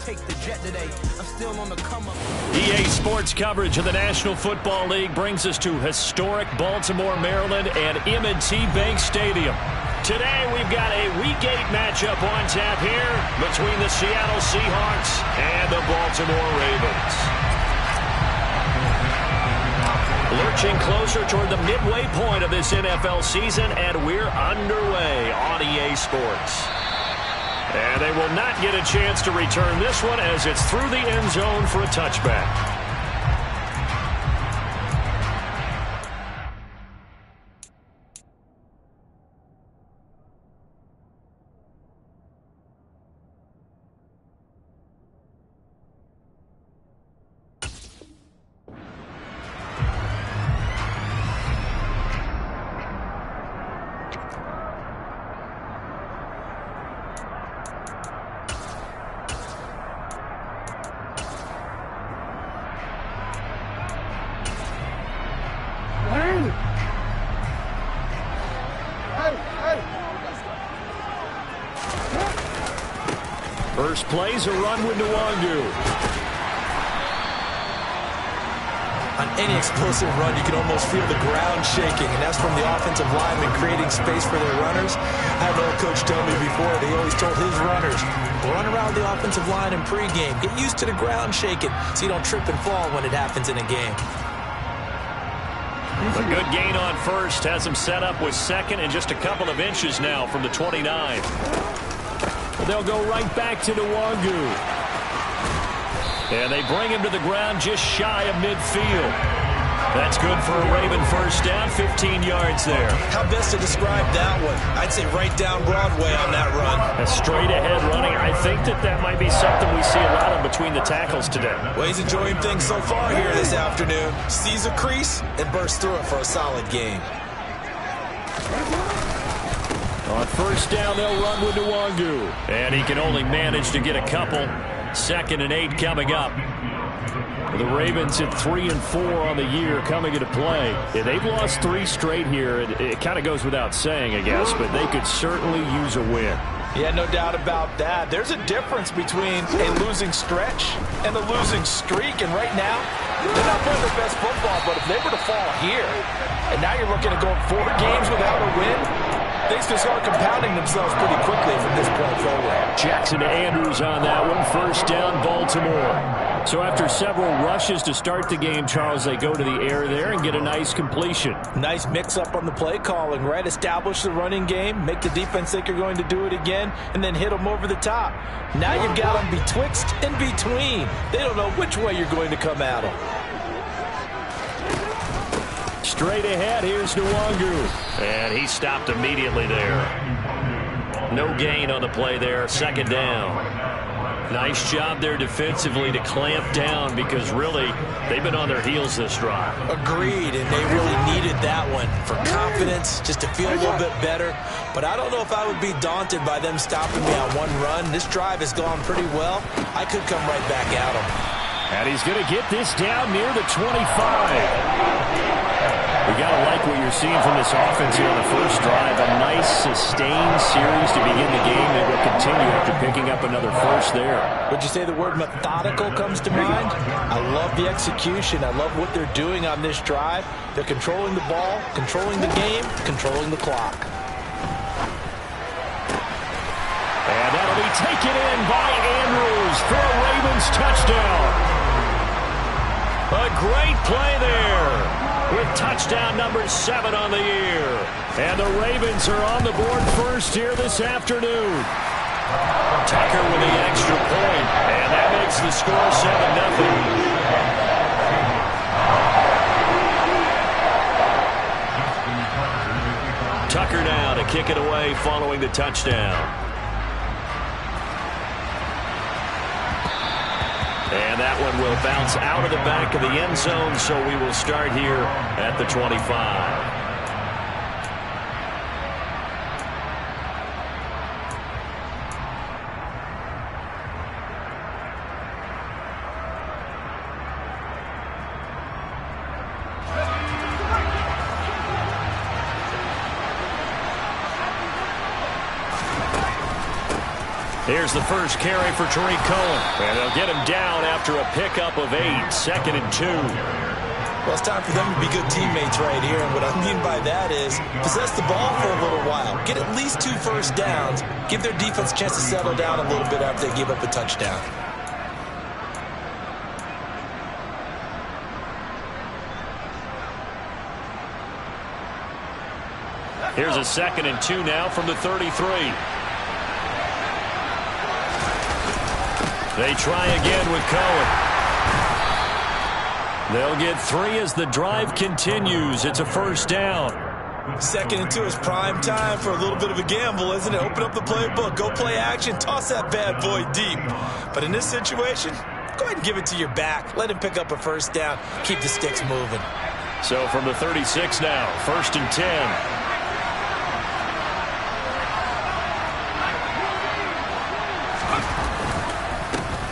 take the jet today. I'm still on the come up. EA Sports coverage of the National Football League brings us to historic Baltimore, Maryland and M&T Bank Stadium. Today we've got a Week 8 matchup on tap here between the Seattle Seahawks and the Baltimore Ravens. Lurching closer toward the midway point of this NFL season, and we're underway on EA Sports. And they will not get a chance to return this one as it's through the end zone for a touchback. First play's a run with Nwangu. On any explosive run, you can almost feel the ground shaking, and that's from the offensive linemen creating space for their runners. I had an old coach tell me before, they always told his runners, run around the offensive line in pregame. Get used to the ground shaking so you don't trip and fall when it happens in a game. A good gain on first has him set up with second and just a couple of inches now from the 29. They'll go right back to Nwangu. And they bring him to the ground just shy of midfield. That's good for a Raven first down, 15 yards there. How best to describe that one? I'd say right down Broadway on that run. A straight ahead running. I think that might be something we see a lot of between the tackles today. Well, he's enjoying things so far here this afternoon. Sees a crease and bursts through it for a solid gain. On first down, they'll run with Nwangu. And he can only manage to get a couple. 2nd and 8 coming up. The Ravens at 3-4 on the year coming into play. Yeah, they've lost 3 straight here. It kind of goes without saying, I guess, but they could certainly use a win. Yeah, no doubt about that. There's a difference between a losing stretch and a losing streak. And right now, they're not playing their best football, but if they were to fall here, and now you're looking at going 4 games without a win, things can start compounding themselves pretty quickly from this point forward. Jackson to Andrews on that one. First down, Baltimore. So after several rushes to start the game, Charles, they go to the air there and get a nice completion. Nice mix-up on the play calling, right? Establish the running game, make the defense think you're going to do it again, and then hit them over the top. Now you've got them betwixt and between. They don't know which way you're going to come at them. Straight ahead, here's Nwangu. And he stopped immediately there. No gain on the play there, 2nd down. Nice job there defensively to clamp down because really they've been on their heels this drive. Agreed, and they really needed that one for confidence, just to feel a little bit better. But I don't know if I would be daunted by them stopping me on one run. This drive has gone pretty well. I could come right back at them. And he's going to get this down near the 25. We got to like what you're seeing from this offense here on the first drive. A nice, sustained series to begin the game that will continue after picking up another first there. Would you say the word methodical comes to mind? I love the execution. I love what they're doing on this drive. They're controlling the ball, controlling the game, controlling the clock. And that'll be taken in by Andrews for a Ravens touchdown. A great play there, with touchdown number 7 on the year. And the Ravens are on the board first here this afternoon. Tucker with the extra point, and that makes the score 7-0. Tucker now to kick it away following the touchdown. And that one will bounce out of the back of the end zone, so we will start here at the 25. Here's the first carry for Tariq Cohen. And they'll get him down after a pickup of 8, 2nd and 2. Well, it's time for them to be good teammates right here. And what I mean by that is possess the ball for a little while. Get at least 2 first downs. Give their defense a chance to settle down a little bit after they give up a touchdown. Here's a 2nd and 2 now from the 33. They try again with Cohen. They'll get 3 as the drive continues. It's a first down. 2nd and 2 is prime time for a little bit of a gamble, isn't it? Open up the playbook, go play action, toss that bad boy deep. But in this situation, go ahead and give it to your back. Let him pick up a first down. Keep the sticks moving. So from the 36 now, 1st and 10.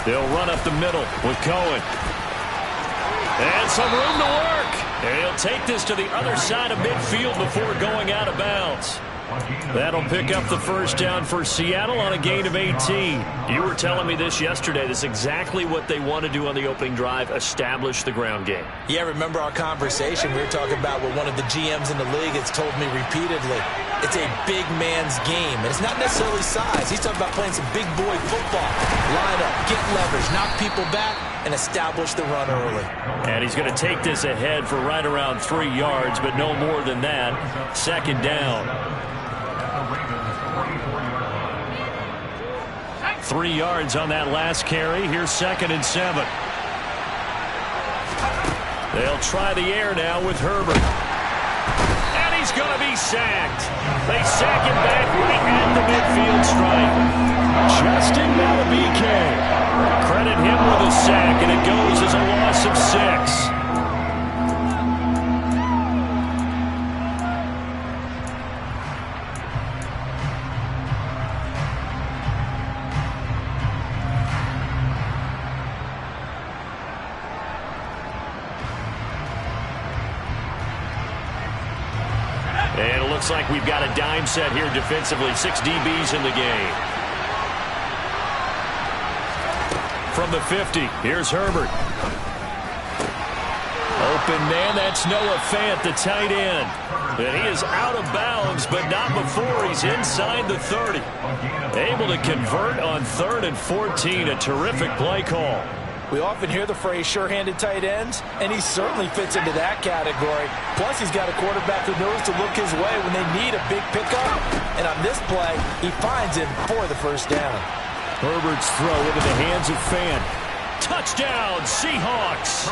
They'll run up the middle with Cohen. And some room to work. And he'll take this to the other side of midfield before going out of bounds. That'll pick up the first down for Seattle on a gain of 18. You were telling me this yesterday. This is exactly what they want to do on the opening drive, establish the ground game. Yeah, remember our conversation? We were talking about what one of the GMs in the league has told me repeatedly. It's a big man's game, and it's not necessarily size. He's talking about playing some big boy football. Line up, get leverage, knock people back, and establish the run early. And he's going to take this ahead for right around 3 yards, but no more than that. 2nd down. 3 yards on that last carry. Here's 2nd and 7. They'll try the air now with Herbert. And he's going to be sacked. They sack him back right at the midfield stripe. Justin Madubuike. Credit him with a sack, and it goes as a loss of 6. And it looks like we've got a dime set here defensively. 6 DBs in the game. From the 50, here's Herbert. Open man, that's Noah Fant, the tight end. And he is out of bounds, but not before he's inside the 30. Able to convert on 3rd and 14. A terrific play call. We often hear the phrase sure-handed tight ends, and he certainly fits into that category. Plus, he's got a quarterback who knows to look his way when they need a big pickup. And on this play, he finds him for the first down. Herbert's throw into the hands of Fant. Touchdown, Seahawks.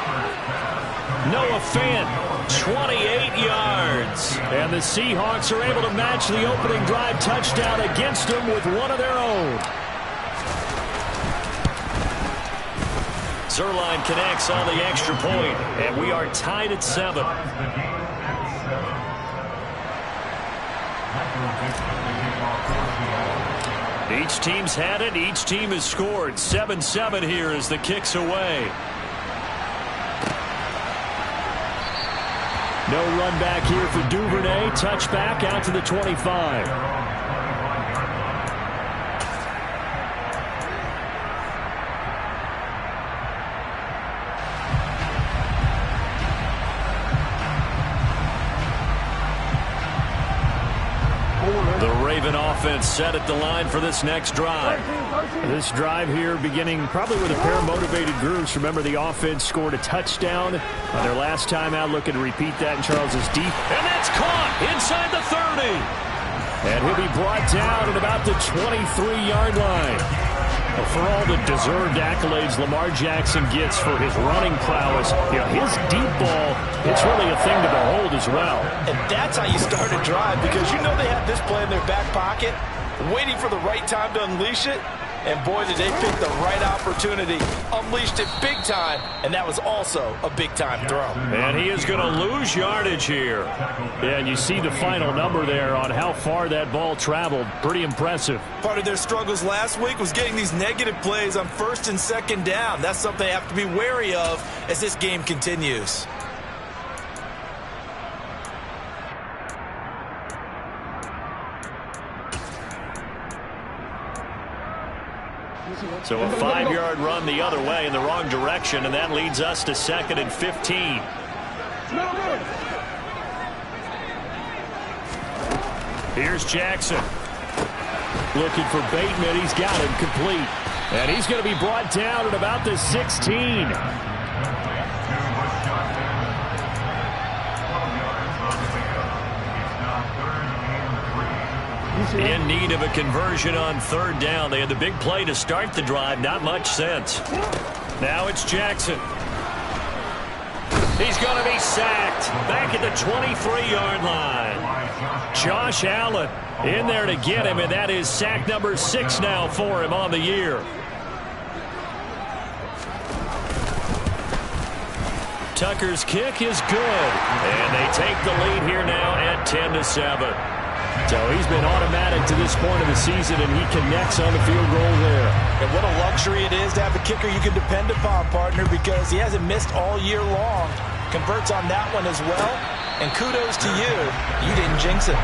Noah Fant, 28 yards. And the Seahawks are able to match the opening drive touchdown against them with one of their own. Zerline connects on the extra point, and we are tied at 7. Each team's had it. Each team has scored. 7-7 here as the kick's away. No run back here for Duvernay. Touchback out to the 25. The Raven offense set at the line for this next drive. This drive here beginning probably with a pair of motivated groups. Remember, the offense scored a touchdown on their last time out. Looking to repeat that in Charles's deep. And that's caught inside the 30. And he'll be brought down at about the 23-yard line. Well, for all the deserved accolades Lamar Jackson gets for his running prowess, his deep ball, it's really a thing to behold as well. And that's how you start a drive, because you know they have this play in their back pocket, waiting for the right time to unleash it. And boy, did they pick the right opportunity. Unleashed it big time, and that was also a big-time throw. And he is going to lose yardage here. Yeah, and you see the final number there on how far that ball traveled. Pretty impressive. Part of their struggles last week was getting these negative plays on 1st and 2nd down. That's something they have to be wary of as this game continues. So a 5-yard run the other way in the wrong direction, and that leads us to 2nd and 15. Here's Jackson. Looking for Bateman. He's got him complete. And he's going to be brought down at about the 16. In need of a conversion on 3rd down. They had the big play to start the drive. Not much sense. Now it's Jackson. He's going to be sacked. Back at the 23-yard line. Josh Allen in there to get him, and that is sack number 6 now for him on the year. Tucker's kick is good, and they take the lead here now at 10-7. So he's been automatic to this point of the season, and he connects on the field goal there. And what a luxury it is to have a kicker you can depend upon, partner, because he hasn't missed all year long. Converts on that one as well, and kudos to you. You didn't jinx it.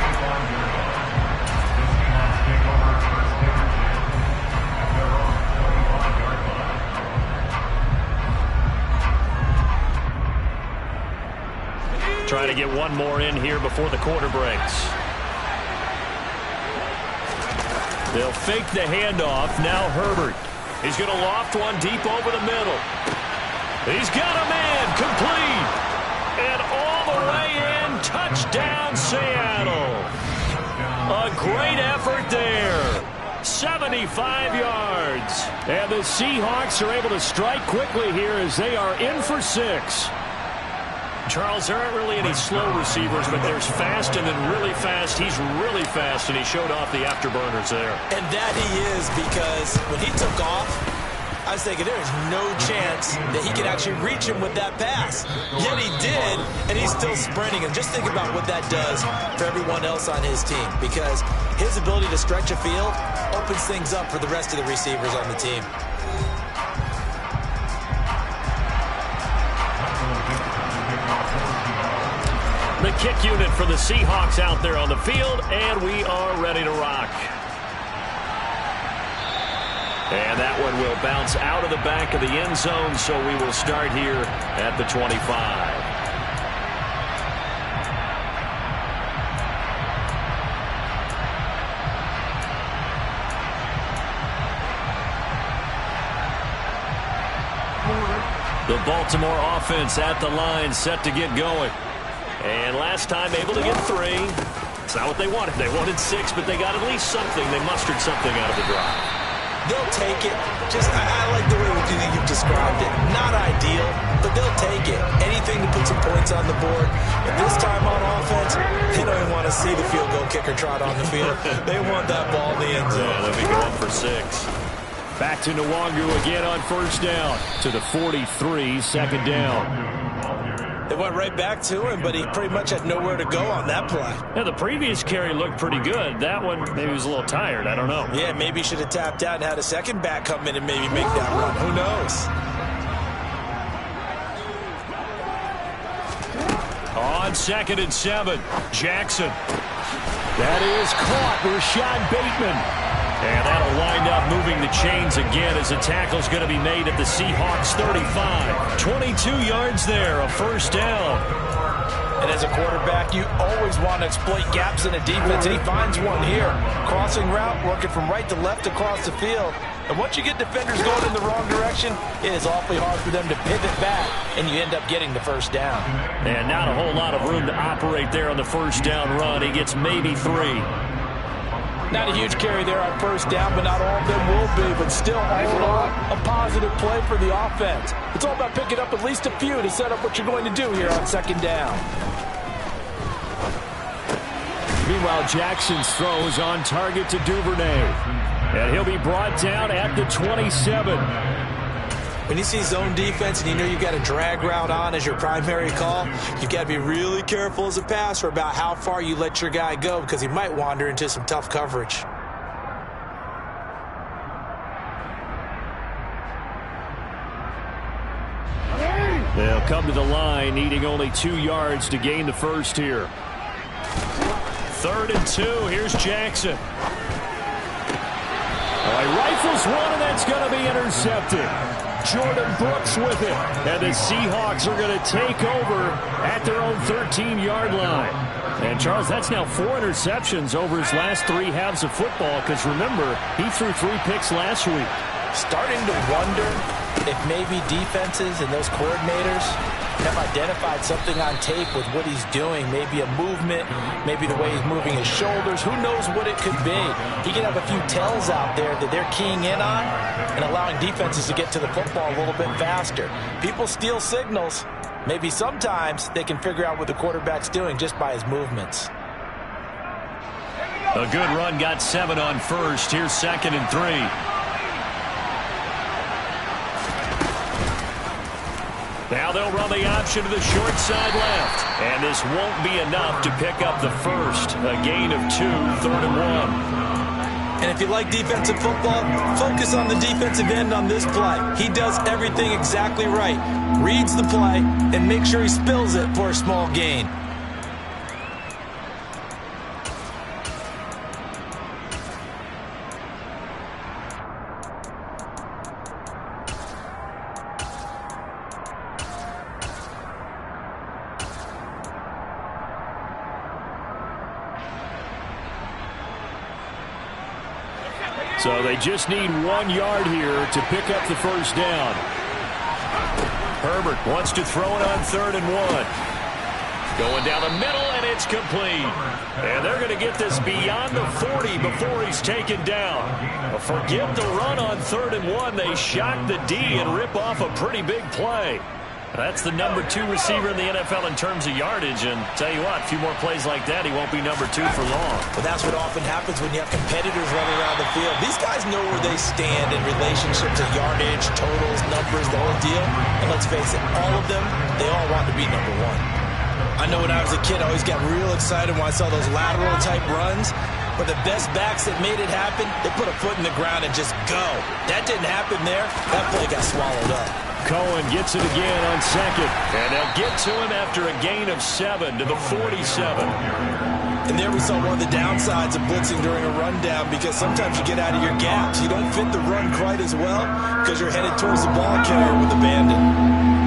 Trying to get one more in here before the quarter breaks. They'll fake the handoff. Now Herbert. He's going to loft one deep over the middle. He's got a man complete. And all the way in. Touchdown, Seattle. A great effort there. 75 yards. And the Seahawks are able to strike quickly here as they are in for 6. Charles, there aren't really any slow receivers, but there's fast and then really fast. He's really fast, and he showed off the afterburners there. And that he is, because when he took off, I was thinking there is no chance that he could actually reach him with that pass. Yet he did, and he's still sprinting. And just think about what that does for everyone else on his team, because his ability to stretch a field opens things up for the rest of the receivers on the team. The kick unit for the Seahawks out there on the field, and we are ready to rock. And that one will bounce out of the back of the end zone, so we will start here at the 25. The Baltimore offense at the line, set to get going. And last time able to get 3. It's not what they wanted. They wanted 6, but they got at least something. They mustered something out of the drive. They'll take it. I like the way you've described it. Not ideal, but they'll take it. Anything to put some points on the board. But this time on offense, they don't even want to see the field goal kicker trot on the field. They want that ball in the end zone. Yeah, they'll be going for 6. Back to Nwangu again on 1st down. To the 43, 2nd down. They went right back to him, but he pretty much had nowhere to go on that play. Yeah, the previous carry looked pretty good. That one, maybe he was a little tired. I don't know. Yeah, maybe he should have tapped out and had a second back come in and maybe make that run. Who knows? On 2nd and 7, Jackson. That is caught. Rashad Bateman. And that'll wind up moving the chains again as the tackle's going to be made at the Seahawks 35. 22 yards there, a 1st down. And as a quarterback, you always want to exploit gaps in a defense, and he finds one here. Crossing route, working from right to left across the field. And once you get defenders going in the wrong direction, it is awfully hard for them to pivot back, and you end up getting the 1st down. And not a whole lot of room to operate there on the 1st down run. He gets maybe 3. Not a huge carry there on 1st down, but not all of them will be. But still, all in all, a positive play for the offense. It's all about picking up at least a few to set up what you're going to do here on 2nd down. Meanwhile, Jackson's throw is on target to Duvernay. And he'll be brought down at the 27. When you see zone defense and you know you've got a drag route on as your primary call, you've got to be really careful as a passer about how far you let your guy go, because he might wander into some tough coverage. They'll come to the line, needing only 2 yards to gain the 1st here. 3rd and 2, here's Jackson. He rifles one, and that's going to be intercepted. Jordan Brooks with it. And the Seahawks are going to take over at their own 13-yard line. And, Charles, that's now 4 interceptions over his last 3 halves of football because, remember, he threw 3 picks last week. Starting to wonder if maybe defenses and those coordinators have identified something on tape with what he's doing. Maybe a movement, maybe the way he's moving his shoulders. Who knows what it could be? He could have a few tells out there that they're keying in on and allowing defenses to get to the football a little bit faster. People steal signals. Maybe sometimes they can figure out what the quarterback's doing just by his movements. A good run got 7 on first. Here's 2nd and 3. Now they'll run the option to the short side left. And this won't be enough to pick up the first. A gain of 2, 3rd and 1. And if you like defensive football, focus on the defensive end on this play. He does everything exactly right. Reads the play and makes sure he spills it for a small gain. So they just need 1 yard here to pick up the first down. Herbert wants to throw it on 3rd and 1. Going down the middle, and it's complete. And they're going to get this beyond the 40 before he's taken down. Forget the run on 3rd and 1. They shock the D and rip off a pretty big play. That's the number 2 receiver in the NFL in terms of yardage. And tell you what, a few more plays like that, he won't be number 2 for long. Well, that's what often happens when you have competitors running around the field. These guys know where they stand in relationship to yardage, totals, numbers, the whole deal. And let's face it, all of them, they all want to be number 1. I know when I was a kid, I always got real excited when I saw those lateral-type runs. But the best backs that made it happen, they put a foot in the ground and just go. That didn't happen there. That play got swallowed up. Cohen gets it again on 2nd. And they'll get to him after a gain of 7 to the 47. And there we saw one of the downsides of blitzing during a rundown, because sometimes you get out of your gaps. You don't fit the run quite as well because you're headed towards the ball carrier with abandon.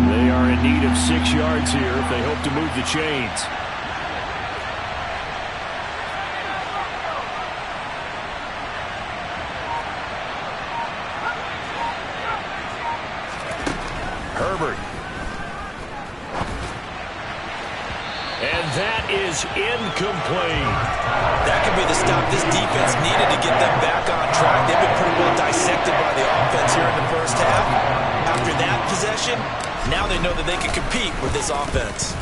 They are in need of 6 yards here if they hope to move the chains. Herbert. And that is incomplete. That could be the stop this defense needed to get them back on track. They've been pretty well dissected by the offense here in the first half. After that possession, now they know that they can compete with this offense.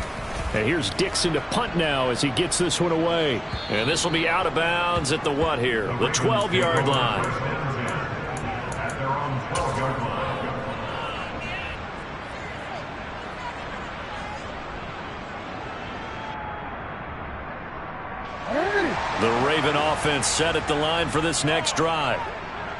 And here's Dixon to punt now as he gets this one away. And this will be out of bounds at the what here? The 12-yard line. The Raven offense set at the line for this next drive.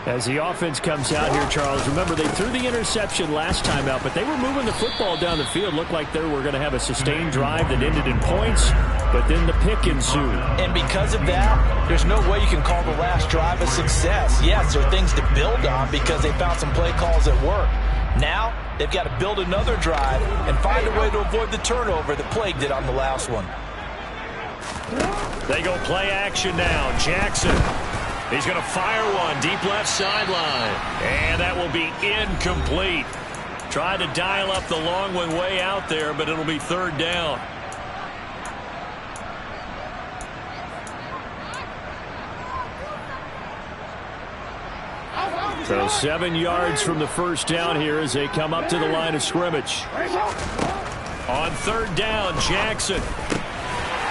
As the offense comes out here, Charles, remember they threw the interception last time out, but they were moving the football down the field. Looked like they were going to have a sustained drive that ended in points, but then the pick ensued. And because of that, there's no way you can call the last drive a success. Yes, there are things to build on because they found some play calls that work. Now, they've got to build another drive and find a way to avoid the turnover that plagued it on the last one. They go play action now. Jackson. He's going to fire one deep left sideline. And that will be incomplete. Tried to dial up the long one way out there, but it'll be 3rd down. So 7 yards from the first down here as they come up to the line of scrimmage. On 3rd down, Jackson.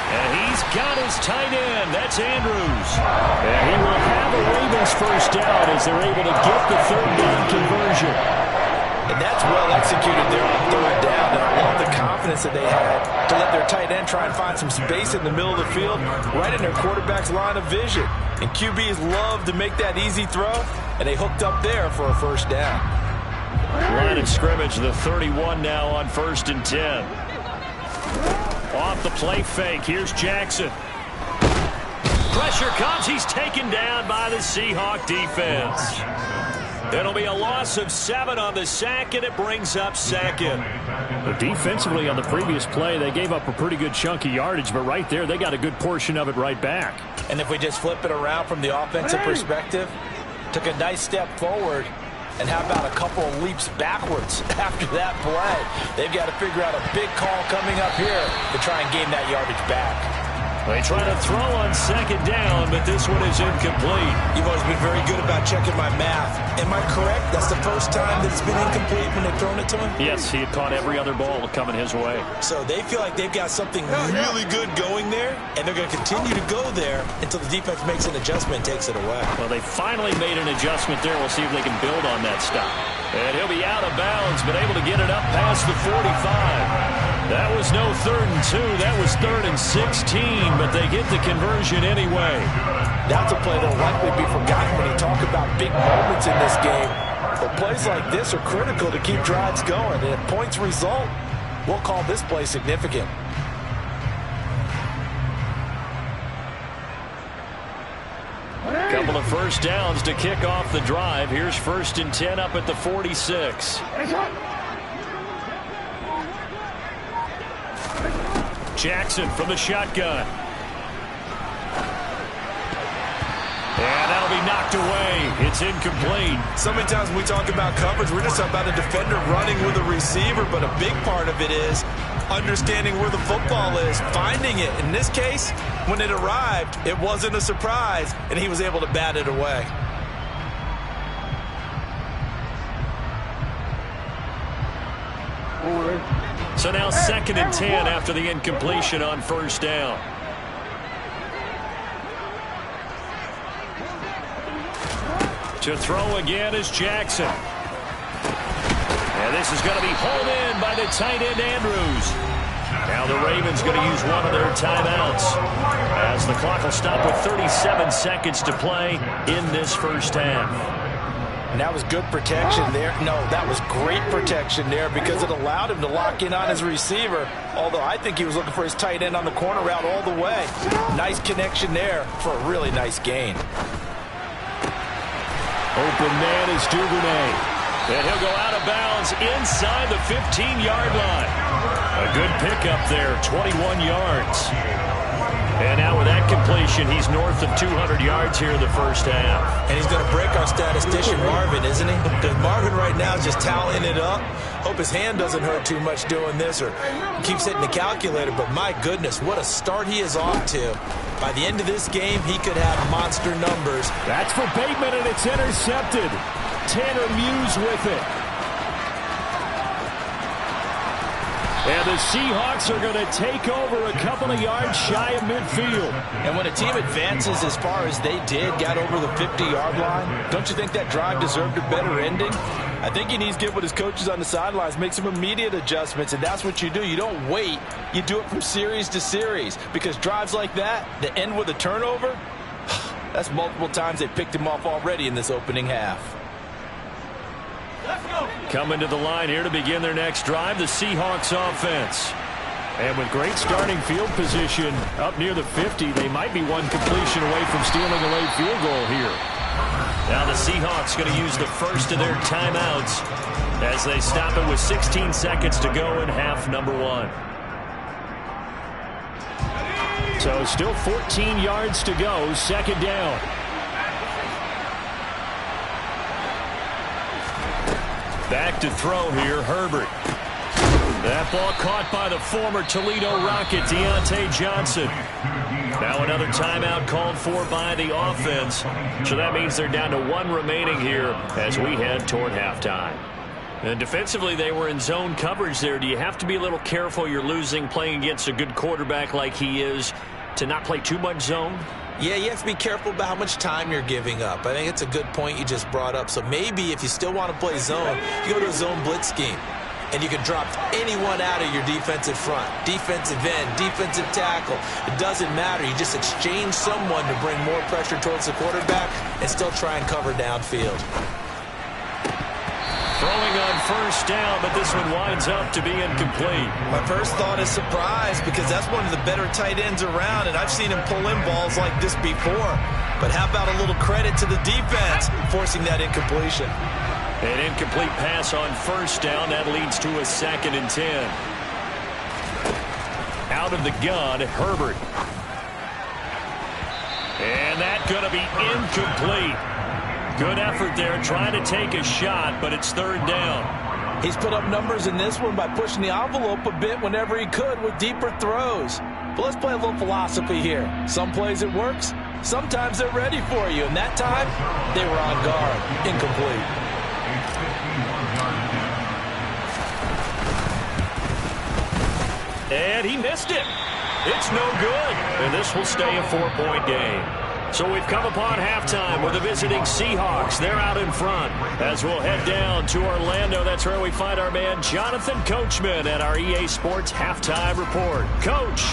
And he's got his tight end. That's Andrews. And he will have a Ravens first down as they're able to get the 3rd down conversion. And that's well executed there on 3rd down. And I love the confidence that they had to let their tight end try and find some space in the middle of the field, right in their quarterback's line of vision. And QBs love to make that easy throw, and they hooked up there for a first down. Line of scrimmage, the 31 now on 1st and 10. Off the play fake, here's Jackson. Pressure comes. He's taken down by the Seahawk defense. It'll be a loss of 7 on the sack, and it brings up second. Defensively on the previous play, they gave up a pretty good chunk of yardage, but right there, they got a good portion of it right back. And if we just flip it around from the offensive perspective, took a nice step forward, and how about a couple of leaps backwards after that play? They've got to figure out a big call coming up here to try and gain that yardage back. They try to throw on second down, but this one is incomplete. You've always been very good about checking my math. Am I correct? That's the first time that it's been incomplete when they've thrown it to him? Yes, he had caught every other ball coming his way. So they feel like they've got something really good going there, and they're going to continue to go there until the defense makes an adjustment and takes it away. Well, they finally made an adjustment there. We'll see if they can build on that stop. And he'll be out of bounds, but able to get it up past the 45. That was no 3rd and 2. That was 3rd and 16, but they get the conversion anyway. That's a play that will likely be forgotten when you talk about big moments in this game. But plays like this are critical to keep drives going. And if points result, we'll call this play significant. Couple of first downs to kick off the drive. Here's 1st and 10 up at the 46. Jackson from the shotgun. And that'll be knocked away. It's incomplete. So many times when we talk about coverage, we're just talking about a defender running with a receiver, but a big part of it is understanding where the football is, finding it. In this case, when it arrived, it wasn't a surprise, and he was able to bat it away. So now 2nd and 10 after the incompletion on 1st down. To throw again is Jackson. And this is going to be hauled in by the tight end Andrews. Now the Ravens going to use one of their timeouts as the clock will stop with 37 seconds to play in this first half. And that was good protection there. No, that was great protection there because it allowed him to lock in on his receiver, although I think he was looking for his tight end on the corner route all the way. Nice connection there for a really nice gain. Open man is Duvernay. And he'll go out of bounds inside the 15-yard line. A good pickup there, 21 yards. And now with that completion, he's north of 200 yards here in the first half. And he's going to break our statistician Marvin, isn't he? Because Marvin right now is just tallying it up. Hope his hand doesn't hurt too much doing this or keeps hitting the calculator. But my goodness, what a start he is off to. By the end of this game, he could have monster numbers. That's for Bateman, and it's intercepted. Tanner Muse with it. And the Seahawks are going to take over a couple of yards shy of midfield. And when a team advances as far as they did, got over the 50-yard line, don't you think that drive deserved a better ending? I think he needs to get with his coaches on the sidelines, make some immediate adjustments, and that's what you do. You don't wait. You do it from series to series because drives like that end with a turnover, that's multiple times they picked him off already in this opening half. Coming to the line here to begin their next drive, the Seahawks offense. And with great starting field position up near the 50, they might be one completion away from stealing a late field goal here. Now the Seahawks going to use the first of their timeouts as they stop it with 16 seconds to go in half number 1. So still 14 yards to go, 2nd down. Back to throw here, Herbert. That ball caught by the former Toledo Rocket, Deontay Johnson. Now another timeout called for by the offense. So that means they're down to 1 remaining here as we head toward halftime. And defensively, they were in zone coverage there. Do you have to be a little careful you're losing playing against a good quarterback like he is to not play too much zone? Yeah, you have to be careful about how much time you're giving up. I think it's a good point you just brought up. So maybe if you still want to play zone, you go to a zone blitz scheme. And you can drop anyone out of your defensive front. Defensive end, defensive tackle. It doesn't matter. You just exchange someone to bring more pressure towards the quarterback and still try and cover downfield. Throwing on first down, but this one winds up to be incomplete. My first thought is surprise, because that's one of the better tight ends around, and I've seen him pull in balls like this before. But how about a little credit to the defense forcing that incompletion? An incomplete pass on first down. That leads to a 2nd and 10. Out of the gun, Herbert. And that's going to be incomplete. Good effort there, trying to take a shot, but it's 3rd down. He's put up numbers in this one by pushing the envelope a bit whenever he could with deeper throws. But let's play a little philosophy here. Some plays it works, sometimes they're ready for you, and that time they were on guard. Incomplete. And he missed it. It's no good. And this will stay a 4-point game. So we've come upon halftime with the visiting Seahawks. They're out in front. As we'll head down to Orlando, that's where we find our man Jonathan Coachman at our EA Sports Halftime Report. Coach.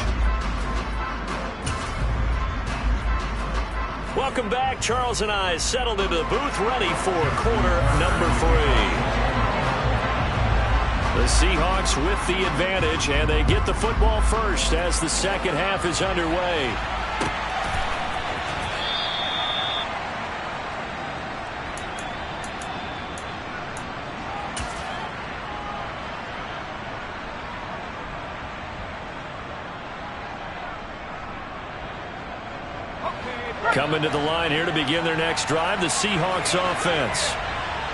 Welcome back. Charles and I settled into the booth, ready for quarter number 3. The Seahawks with the advantage, and they get the football first as the second half is underway. Coming to the line here to begin their next drive, the Seahawks offense.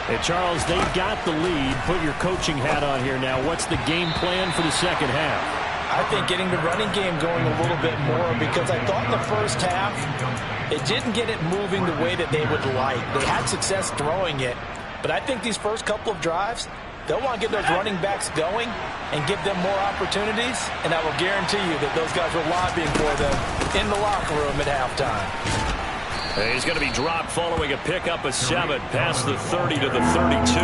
Hey, Charles, they've got the lead. Put your coaching hat on here now. What's the game plan for the second half? I think getting the running game going a little bit more, because I thought in the first half it didn't get it moving the way that they would like. They had success throwing it, but I think these first couple of drives, they'll want to get those running backs going and give them more opportunities, and I will guarantee you that those guys were lobbying for them in the locker room at halftime. He's going to be dropped following a pickup of 7 past the 30 to the 32.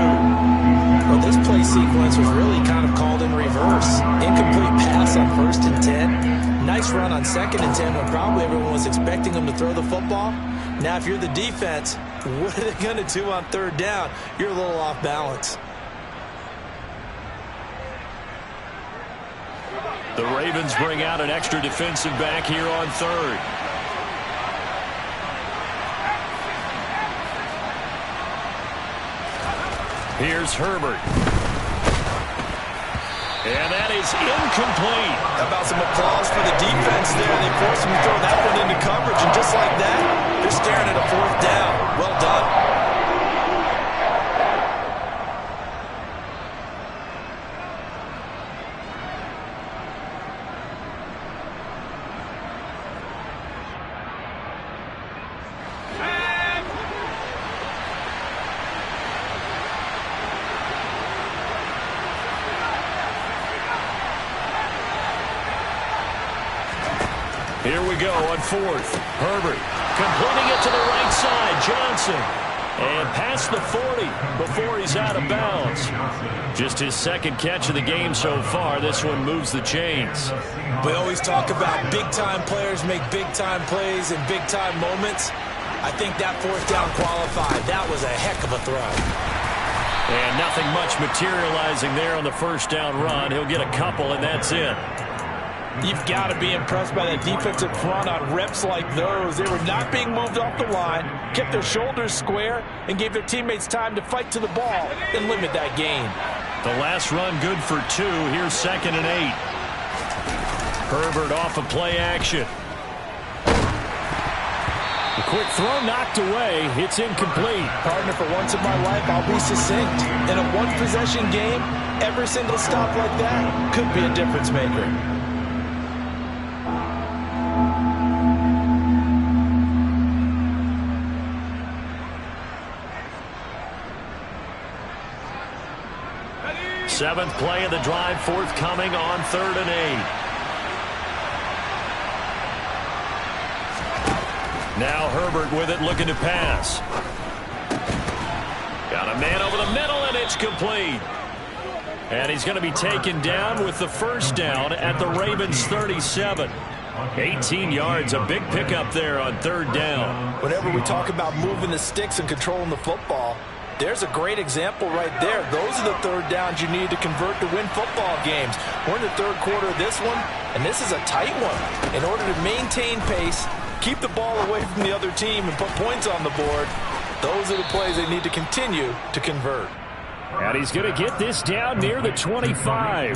Well, this play sequence was really kind of called in reverse. Incomplete pass on 1st and 10. Nice run on 2nd and 10 when probably everyone was expecting them to throw the football. Now, if you're the defense, what are they going to do on 3rd down? You're a little off balance. The Ravens bring out an extra defensive back here on 3rd. Here's Herbert. And that is incomplete. How about some applause for the defense there? They forced him to throw that one into coverage, and just like that, they're staring at a 4th down. Well done. Here we go on 4th. Herbert completing it to the right side. Johnson. And past the 40 before he's out of bounds. Just his 2nd catch of the game so far. This one moves the chains. We always talk about big-time players make big-time plays in big-time moments. I think that 4th down qualified. That was a heck of a throw. And nothing much materializing there on the 1st down run. He'll get a couple, and that's it. You've got to be impressed by that defensive front on reps like those. They were not being moved off the line, kept their shoulders square, and gave their teammates time to fight to the ball and limit that gain. The last run good for 2. Here's 2nd and 8. Herbert off of play action. The quick throw knocked away. It's incomplete. Partner, for once in my life, I'll be succinct. In a one-possession game, every single stop like that could be a difference maker. Seventh play of the drive forthcoming on 3rd and 8. Now Herbert with it, looking to pass. Got a man over the middle, and it's complete. And he's going to be taken down with the 1st down at the Ravens' 37. 18 yards, a big pickup there on 3rd down. Whenever we talk about moving the sticks and controlling the football, There's a great example right there. Those are the third downs you need to convert to win football games. We're in the third quarter of this one, and this is a tight one. In order to maintain pace, keep the ball away from the other team, and put points on the board, those are the plays they need to continue to convert. And he's going to get this down near the 25.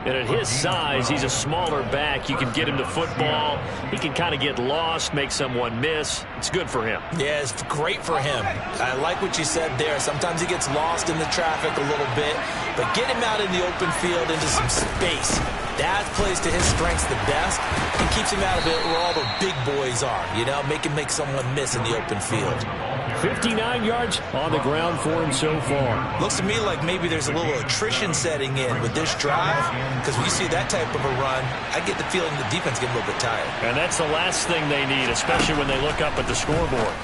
And at his size, he's a smaller back. You can get him to football. He can kind of get lost, make someone miss. It's good for him. Yeah, it's great for him. I like what you said there. Sometimes he gets lost in the traffic a little bit, but get him out in the open field into some space. That plays to his strengths the best and keeps him out of it where all the big boys are, you know, make someone miss in the open field. 59 yards on the ground for him so far. Looks to me like maybe there's a little attrition setting in with this drive, because when you see that type of a run, I get the feeling the defense getting a little bit tired. And that's the last thing they need, especially when they look up at the scoreboard.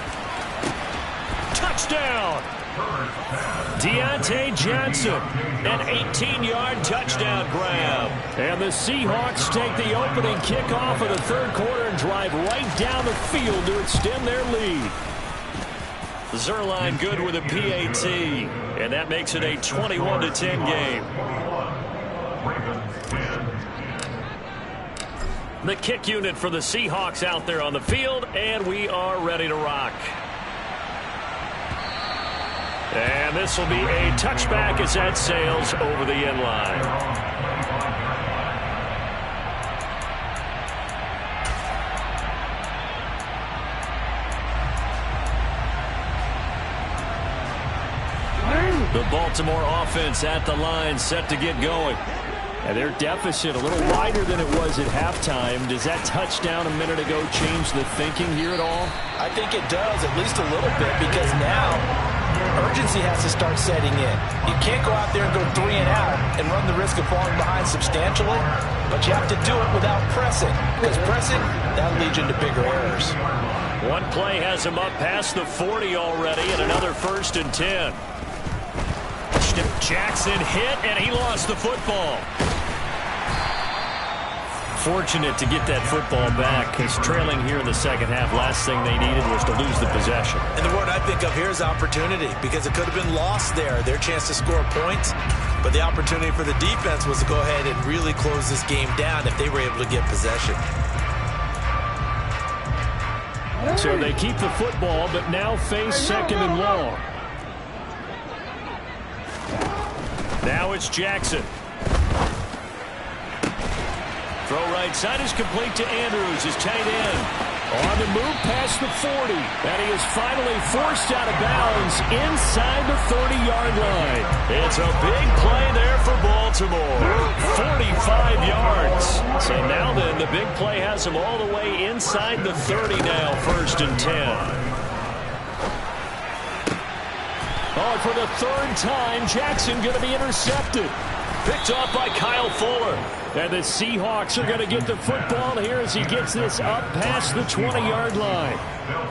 Touchdown! Deontay Johnson, an 18-yard touchdown grab. And the Seahawks take the opening kickoff of the third quarter and drive right down the field to extend their lead. Zerline good with a PAT, and that makes it a 21-10 game. The kick unit for the Seahawks out there on the field, and we are ready to rock. And this will be a touchback as that sails over the end line. The Baltimore offense at the line, set to get going. And their deficit a little wider than it was at halftime. Does that touchdown a minute ago change the thinking here at all? I think it does, at least a little bit, because now urgency has to start setting in. You can't go out there and go 3 and out and run the risk of falling behind substantially, but you have to do it without pressing, because pressing, that'll lead you into bigger errors. One play has him up past the 40 already, and another 1st and 10. Jackson hit, and he lost the football. Fortunate to get that football back, because trailing here in the second half, last thing they needed was to lose the possession. And the word I think of here is opportunity, because it could have been lost there, their chance to score points. But the opportunity for the defense was to go ahead and really close this game down if they were able to get possession. So they keep the football, but now face 2nd and long. Now it's Jackson. Throw right side is complete to Andrews, his tight end. On the move past the 40. And he is finally forced out of bounds inside the 30-yard line. It's a big play there for Baltimore. 45 yards. So now then, the big play has him all the way inside the 30 now, 1st and 10. Oh, for the 3rd time, Jackson going to be intercepted. Picked off by Kyle Fuller. And the Seahawks are going to get the football here as he gets this up past the 20-yard line.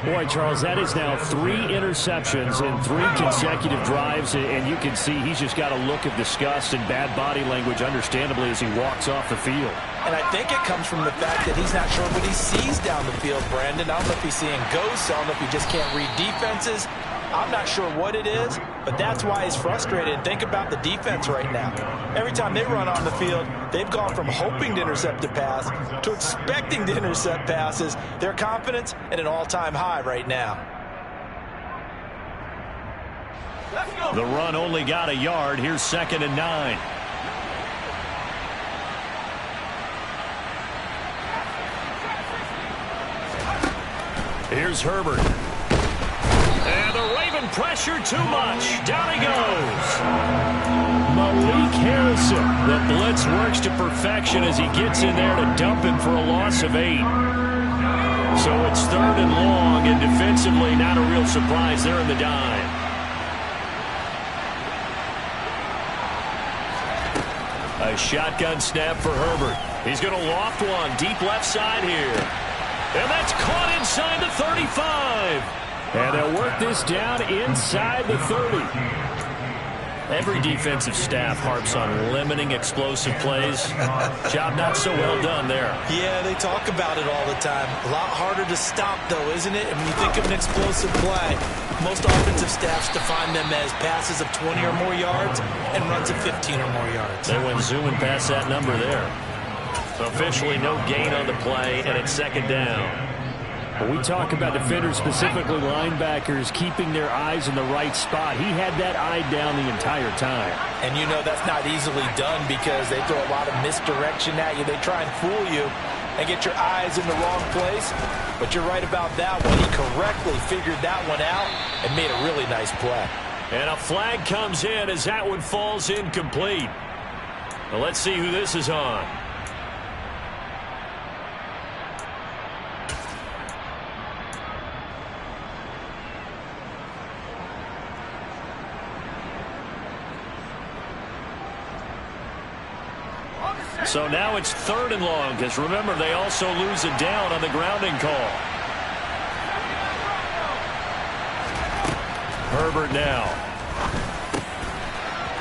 Boy, Charles, that is now 3 interceptions in 3 consecutive drives, and you can see he's just got a look of disgust and bad body language, understandably, as he walks off the field. And I think it comes from the fact that he's not sure what he sees down the field, Brandon. I don't know if he's seeing ghosts. I don't know if he just can't read defenses. I'm not sure what it is, but that's why he's frustrated. Think about the defense right now. Every time they run on the field, they've gone from hoping to intercept a pass to expecting to intercept passes. Their confidence at an all-time high right now. The run only got a yard. Here's 2nd and 9. Here's Herbert. And the Raven pressure too much. Down he goes. Malik Harrison. The blitz works to perfection as he gets in there to dump him for a loss of 8. So it's 3rd and long, and defensively not a real surprise. They're in the dime. A shotgun snap for Herbert. He's going to loft one deep left side here. And that's caught inside the 35. And they'll work this down inside the 30. Every defensive staff harps on limiting explosive plays. Job not so well done there. Yeah, they talk about it all the time. A lot harder to stop, though, isn't it? And when you think of an explosive play, most offensive staffs define them as passes of 20 or more yards and runs of 15 or more yards. They went zooming past that number there. So officially no gain on the play, and it's second down. When we talk about defenders, specifically linebackers, keeping their eyes in the right spot. He had that eye down the entire time. And you know that's not easily done because they throw a lot of misdirection at you. They try and fool you and get your eyes in the wrong place. But you're right about that one. He correctly figured that one out and made a really nice play. And a flag comes in as that one falls incomplete. Well, let's see who this is on. So now it's 3rd and long, because remember, they also lose a down on the grounding call. Herbert now.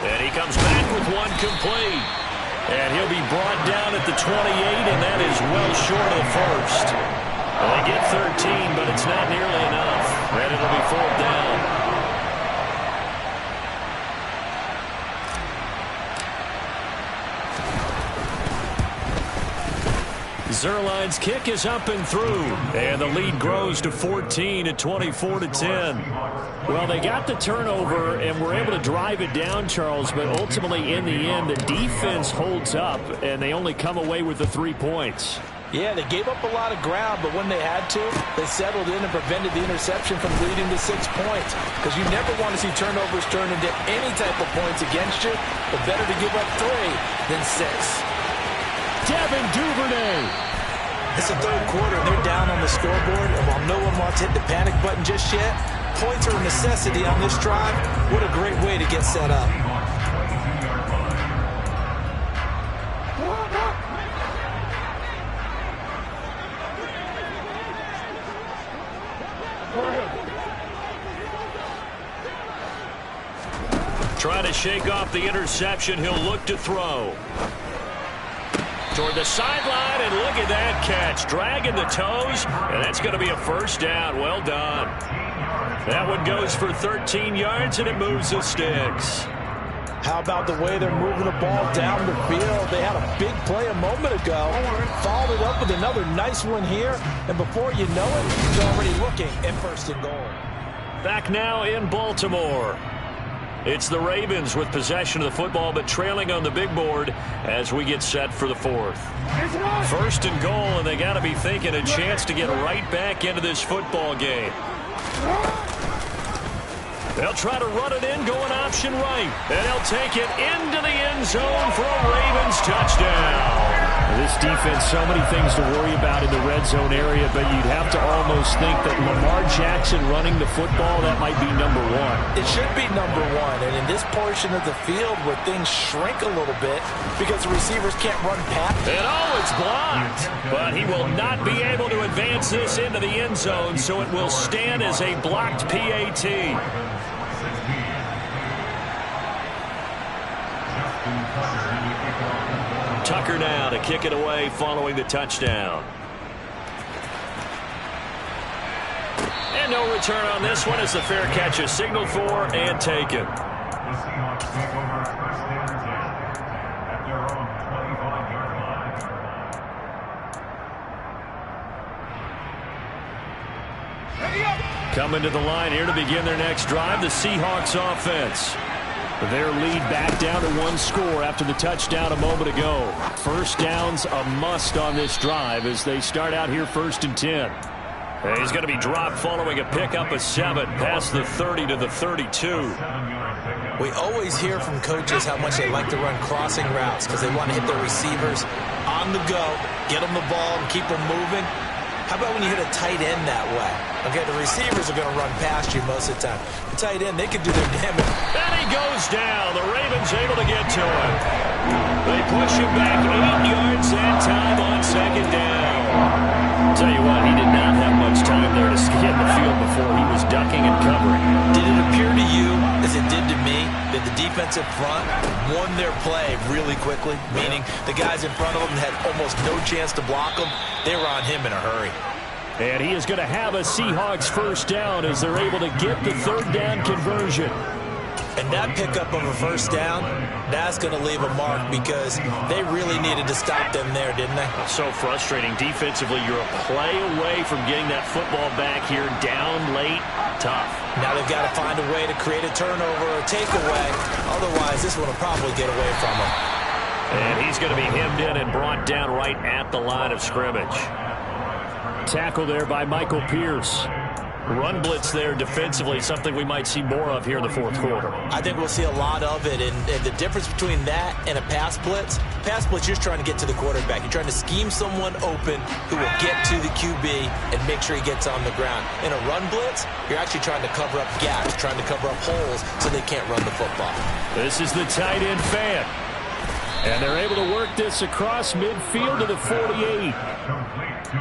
And he comes back with one complete. And he'll be brought down at the 28, and that is well short of the first. Well, they get 13, but it's not nearly enough. And it'll be 4th down. Zerline's kick is up and through, and the lead grows to 14 at 24-10. Well, they got the turnover and were able to drive it down, Charles, but ultimately in the end, the defense holds up, and they only come away with the 3 points. Yeah, they gave up a lot of ground, but when they had to, they settled in and prevented the interception from leading to 6 points. Because you never want to see turnovers turn into any type of points against you, but better to give up 3 than 6. Devin Duvernay. It's the 3rd quarter, and they're down on the scoreboard, and while no one wants to hit the panic button just yet, points are a necessity on this drive. What a great way to get set up. Trying to shake off the interception, he'll look to throw. Toward the sideline, and look at that catch. Dragging the toes, and that's going to be a 1st down. Well done. That one goes for 13 yards, and it moves the sticks. How about the way they're moving the ball down the field? They had a big play a moment ago. Followed it up with another nice one here, and before you know it, he's already looking at 1st and goal. Back now in Baltimore. It's the Ravens with possession of the football, but trailing on the big board as we get set for the 4th. 1st and goal, and they got to be thinking a chance to get right back into this football game. They'll try to run it in, going option right, and they'll take it into the end zone for a Ravens touchdown. This defense, so many things to worry about in the red zone area, but you'd have to almost think that Lamar Jackson running the football, that might be number 1. It should be number 1, and in this portion of the field where things shrink a little bit because the receivers can't run past. And it's blocked, but he will not be able to advance this into the end zone, so it will stand as a blocked PAT. Tucker now to kick it away following the touchdown. And no return on this one as the fair catch is signaled for and taken. Coming to the line here to begin their next drive, the Seahawks offense. Their lead back down to 1 score after the touchdown a moment ago. 1st down's a must on this drive as they start out here 1st and 10. And he's going to be dropped following a pickup of 7 past the 30 to the 32. We always hear from coaches how much they like to run crossing routes because they want to hit their receivers on the go, get them the ball, and keep them moving. How about when you hit a tight end that way? Okay, the receivers are going to run past you most of the time. The tight end, they can do their damage. And he goes down. The Ravens able to get to him. They push him back 8 yards that time on 2nd down. Tell you what, he did not have much time there to scan the field before he was ducking and covering. Did it appear to you, as it did to me, that the defensive front won their play really quickly? Meaning the guys in front of them had almost no chance to block them. They were on him in a hurry. And he is going to have a Seahawks first down as they're able to get the third down conversion. And that pickup of a first down, that's going to leave a mark because they really needed to stop them there, didn't they? So frustrating. Defensively, you're a play away from getting that football back here down late. Tough. Now they've got to find a way to create a turnover or a takeaway. Otherwise, this one will probably get away from them. And he's going to be hemmed in and brought down right at the line of scrimmage. Tackle there by Michael Pierce. Run blitz there defensively, something we might see more of here in the fourth quarter. I think we'll see a lot of it, and the difference between that and a pass blitz, you're just trying to get to the quarterback. You're trying to scheme someone open who will get to the QB and make sure he gets on the ground. In a run blitz, you're actually trying to cover up gaps, trying to cover up holes so they can't run the football. This is the tight end fan. And they're able to work this across midfield to the 48.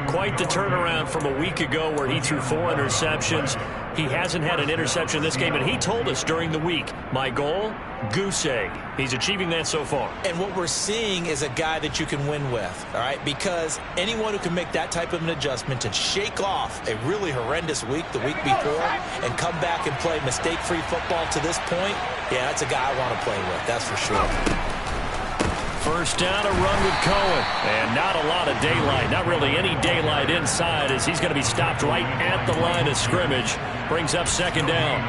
Quite the turnaround from a week ago where he threw 4 interceptions. He hasn't had an interception this game, and he told us during the week, my goal, goose egg. He's achieving that so far. And what we're seeing is a guy that you can win with, all right? Because anyone who can make that type of an adjustment and shake off a really horrendous week the week before and come back and play mistake-free football to this point, yeah, that's a guy I want to play with, that's for sure. First down, a run with Cohen. And not a lot of daylight. Not really any daylight inside as he's going to be stopped right at the line of scrimmage. Brings up second down.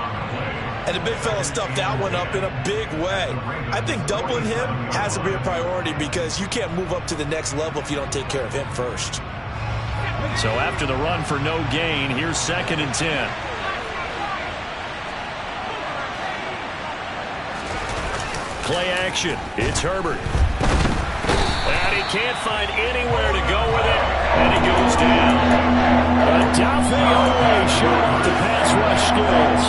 And the big fella stuffed that one up in a big way. I think doubling him has to be a priority because you can't move up to the next level if you don't take care of him first. So after the run for no gain, here's 2nd and 10. Play action. It's Herbert. And he can't find anywhere to go with it. And he goes down. Adolphe always showing off the pass rush skills.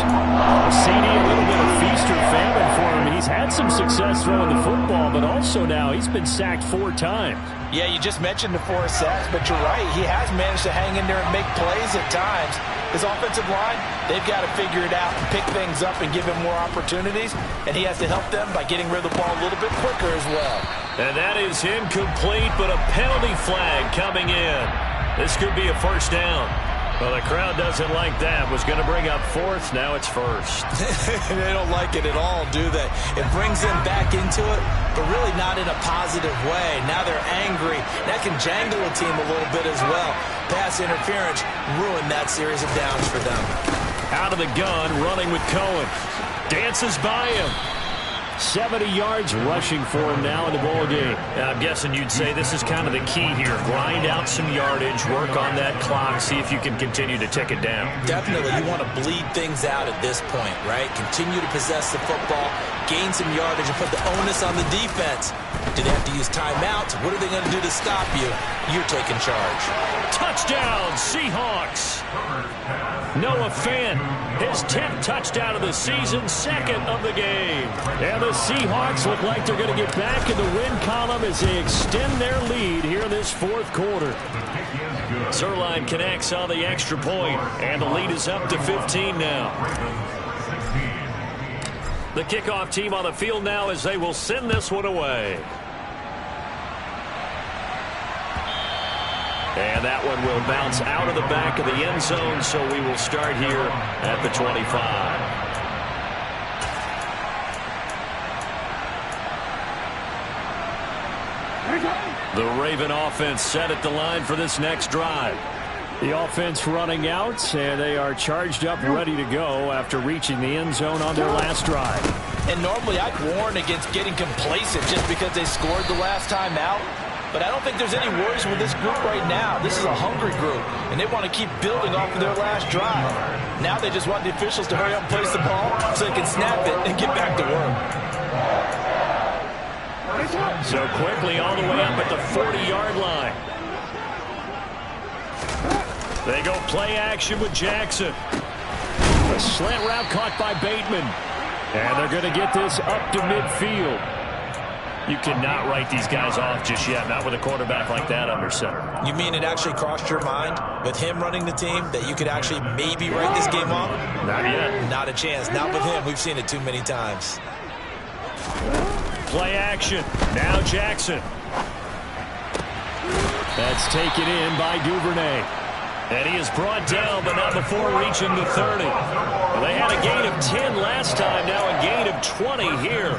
CD, a little bit of feast or famine for him. He's had some success throwing the football, but also now he's been sacked 4 times. Yeah, you just mentioned the 4 sacks, but you're right. He has managed to hang in there and make plays at times. His offensive line, they've got to figure it out and pick things up and give him more opportunities, and he has to help them by getting rid of the ball a little bit quicker as well. And that is incomplete, but a penalty flag coming in. This could be a first down. Well, the crowd doesn't like that. Was going to bring up 4th. Now it's 1st. They don't like it at all, do they? It brings them back into it, but really not in a positive way. Now they're angry. That can jangle a team a little bit as well. Pass interference ruined that series of downs for them. Out of the gun, running with Cohen. Dances by him. 70 yards rushing for him now in the ball game. I'm guessing you'd say this is kind of the key here. Grind out some yardage, work on that clock, see if you can continue to tick it down. Definitely. You want to bleed things out at this point, right? Continue to possess the football, gain some yardage, and put the onus on the defense. Do they have to use timeouts? What are they going to do to stop you? You're taking charge. Touchdown, Seahawks. Noah Fant, his 10th touchdown of the season, 2nd of the game. And the Seahawks look like they're going to get back in the win column as they extend their lead here in this 4th quarter. Zerline connects on the extra point, and the lead is up to 15 now. The kickoff team on the field now as they will send this one away. And that one will bounce out of the back of the end zone, so we will start here at the 25. The Raven offense set at the line for this next drive. The offense running out, and they are charged up, ready to go after reaching the end zone on their last drive. And normally I'd warn against getting complacent just because they scored the last time out. But I don't think there's any worries with this group right now. This is a hungry group, and they want to keep building off of their last drive. Now they just want the officials to hurry up and place the ball so they can snap it and get back to work. So quickly all the way up at the 40-yard line. They go play action with Jackson. A slant route caught by Bateman. And they're going to get this up to midfield. You cannot write these guys off just yet, not with a quarterback like that under center. You mean it actually crossed your mind with him running the team that you could actually maybe write this game off? Not yet. Not a chance. Not with him. We've seen it too many times. Play action. Now Jackson. That's taken in by Duvernay. And he is brought down, but not before reaching the 30. They had a gain of 10 last time, now a gain of 20 here.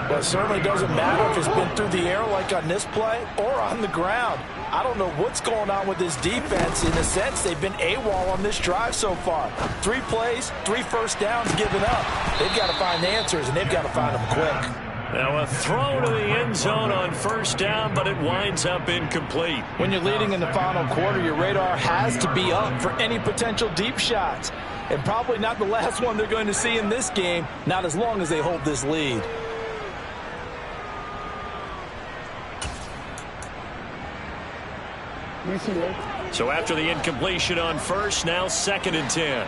Well, it certainly doesn't matter if it's been through the air like on this play or on the ground. I don't know what's going on with this defense. In a sense, they've been AWOL on this drive so far. 3 plays, 3 first downs given up. They've got to find answers, and they've got to find them quick. Now a throw to the end zone on first down, but it winds up incomplete. When you're leading in the final quarter, your radar has to be up for any potential deep shots. And probably not the last one they're going to see in this game, not as long as they hold this lead. So after the incompletion on first, now 2nd and 10.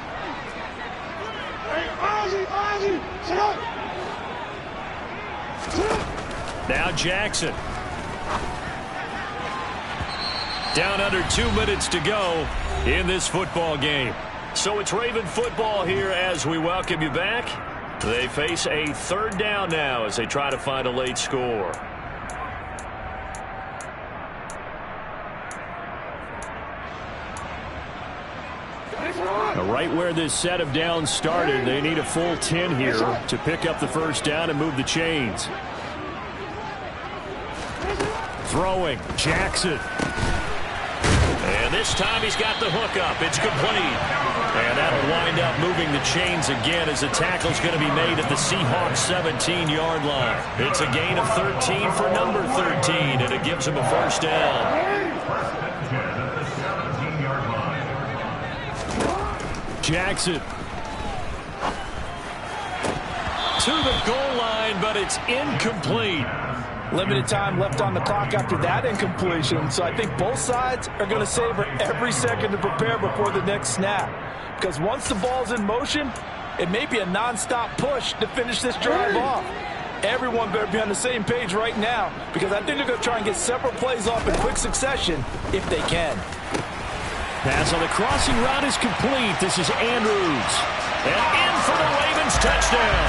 Now Jackson. Down under 2 minutes to go in this football game. So it's Raven football here as we welcome you back. They face a 3rd down now as they try to find a late score. Right where this set of downs started, they need a full 10 here to pick up the first down and move the chains. Throwing, Jackson. And this time he's got the hook up. It's complete. And that'll wind up moving the chains again as the tackle's going to be made at the Seahawks 17-yard line. It's a gain of 13 for number 13, and it gives him a first down. Jackson. To the goal line, but it's incomplete. Limited time left on the clock after that incompletion, so I think both sides are going to savor every second to prepare before the next snap. Because once the ball's in motion, it may be a non-stop push to finish this drive off. Everyone better be on the same page right now, because I think they're going to try and get several plays off in quick succession if they can. Pass on the crossing route is complete. This is Andrews. And in for the Ravens touchdown.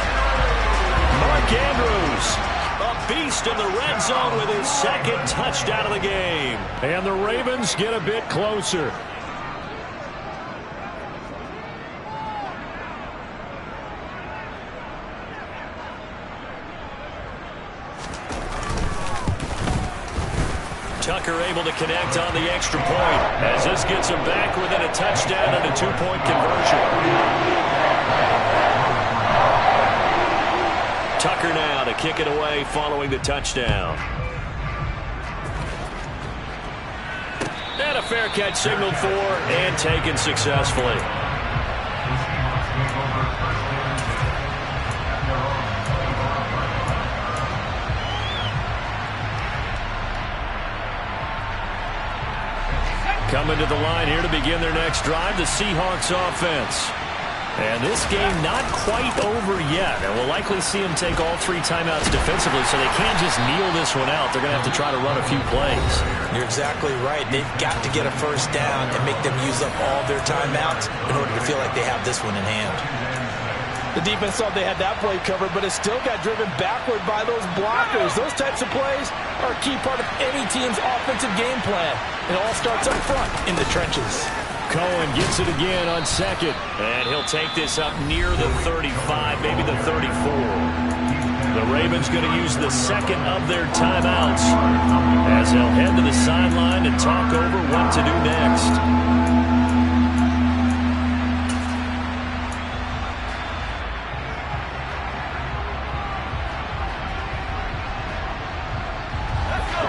Mark Andrews, a beast in the red zone with his 2nd touchdown of the game. And the Ravens get a bit closer. Tucker able to connect on the extra point as this gets him back within a touchdown and a 2-point conversion. Tucker now to kick it away following the touchdown. And a fair catch signaled for and taken successfully. Coming to the line here to begin their next drive, the Seahawks offense. And this game not quite over yet. And we'll likely see them take all 3 timeouts defensively, so they can't just kneel this one out. They're going to have to try to run a few plays. You're exactly right. They've got to get a first down and make them use up all their timeouts in order to feel like they have this one in hand. The defense thought they had that play covered, but it still got driven backward by those blockers. Those types of plays are a key part of any team's offensive game plan. It all starts up front in the trenches. Cohen gets it again on 2nd, and he'll take this up near the 35, maybe the 34. The Ravens going to use the 2nd of their timeouts as they'll head to the sideline and talk over what to do next.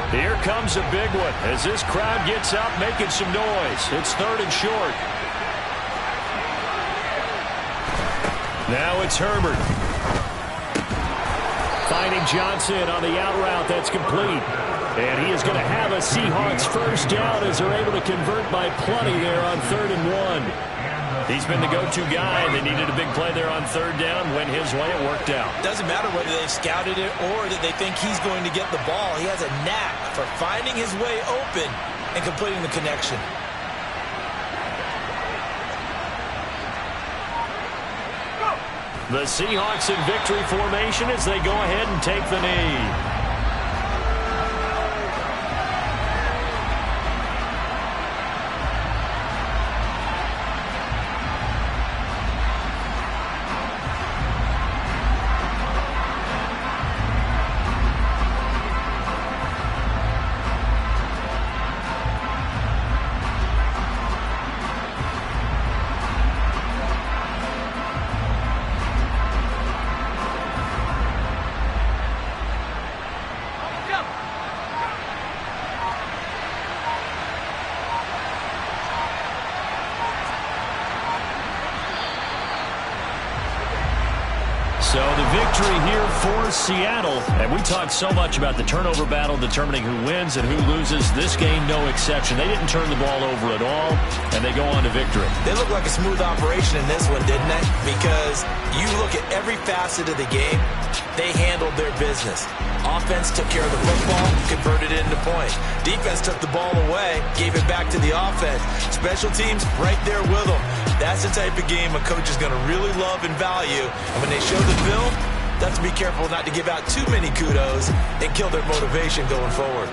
Here comes a big one as this crowd gets up making some noise. It's 3rd and short. Now it's Herbert. Finding Johnson on the out route. That's complete. And he is going to have a Seahawks first down as they're able to convert by plenty there on 3rd and 1. He's been the go-to guy. They needed a big play there on third down. Went his way. It worked out. Doesn't matter whether they scouted it or that they think he's going to get the ball. He has a knack for finding his way open and completing the connection. The Seahawks in victory formation as they go ahead and take the knee. So the victory here for Seattle. And we talked so much about the turnover battle determining who wins and who loses. This game, no exception. They didn't turn the ball over at all, and they go on to victory. They look like a smooth operation in this one, didn't they? Because you look at every facet of the game, they handled their business. Offense took care of the football, converted it into points. Defense took the ball away, gave it back to the offense. Special teams right there with them. That's the type of game a coach is going to really love and value. And when they show the film, they have to be careful not to give out too many kudos and kill their motivation going forward.